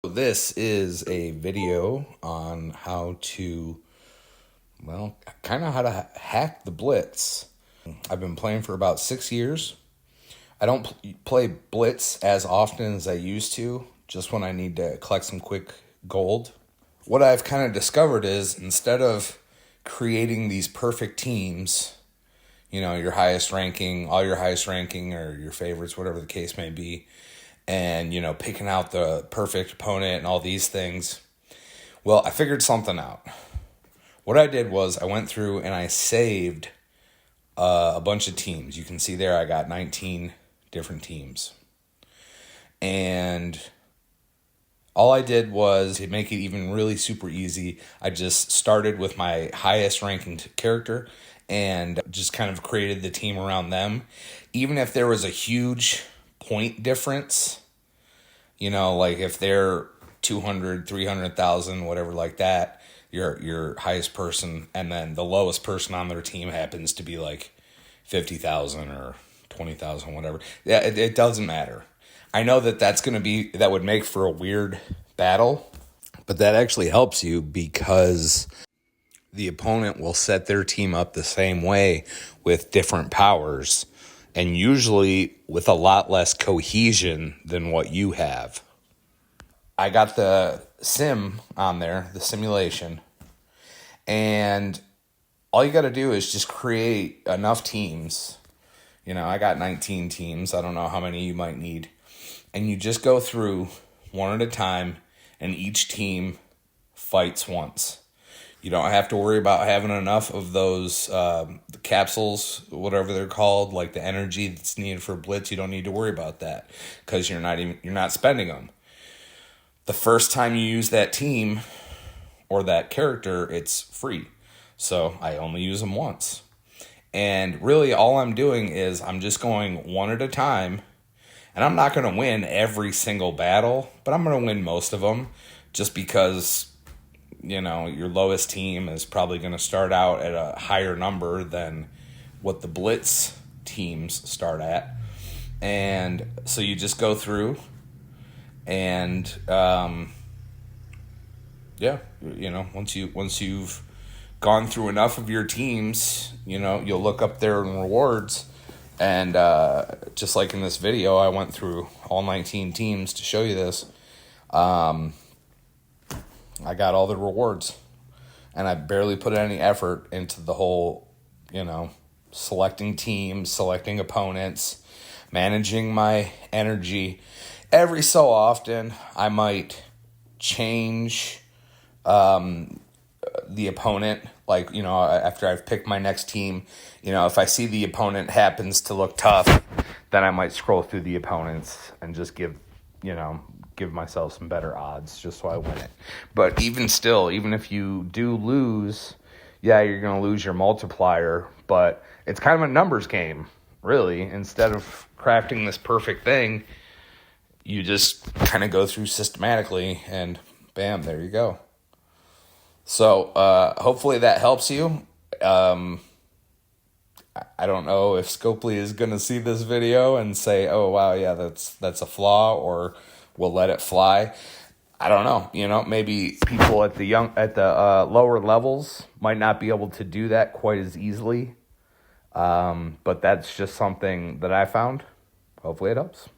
This is a video on how to, kind of how to hack the Blitz. I've been playing for about 6 years. I don't play Blitz as often as I used to, just when I need to collect some quick gold. What I've kind of discovered is instead of creating these perfect teams, your highest ranking, all your highest ranking or your favorites, whatever the case may be, and, picking out the perfect opponent and all these things. Well, I figured something out. What I did was I went through and I saved a bunch of teams. You can see there I got 19 different teams. And all I did was, to make it even really super easy, I just started with my highest ranking character and just kind of created the team around them. Even if there was a huge point difference, like if they're 200, 300,000, whatever like that, your highest person, and then the lowest person on their team happens to be like 50,000 or 20,000, whatever. Yeah, it doesn't matter. I know that would make for a weird battle, but that actually helps you because the opponent will set their team up the same way with different powers, and usually with a lot less cohesion than what you have. I got the sim on there, the simulation, and all you got to do is just create enough teams. I got 19 teams. I don't know how many you might need. And you just go through one at a time, and each team fights once. You don't have to worry about having enough of those capsules, whatever they're called, like the energy that's needed for Blitz. You don't need to worry about that because you're not spending them. The first time you use that team or that character, it's free. So I only use them once. And really all I'm doing is I'm just going one at a time. And I'm not going to win every single battle, but I'm going to win most of them just because your lowest team is probably going to start out at a higher number than what the Blitz teams start at. And so you just go through and, once you've gone through enough of your teams, you'll look up there in rewards. And just like in this video, I went through all 19 teams to show you this. I got all the rewards, and I barely put any effort into the whole, selecting teams, selecting opponents, managing my energy. Every so often, I might change the opponent, after I've picked my next team. If I see the opponent happens to look tough, then I might scroll through the opponents and just give myself some better odds just so I win it. But even if you do lose, you're going to lose your multiplier, but it's kind of a numbers game, really. Instead of crafting this perfect thing, you just kind of go through systematically and bam, there you go. So hopefully that helps you. I don't know if Scopely is going to see this video and say, oh, wow, yeah, that's a flaw, or we'll let it fly. I don't know. Maybe people at the lower levels might not be able to do that quite as easily. But that's just something that I found. Hopefully it helps.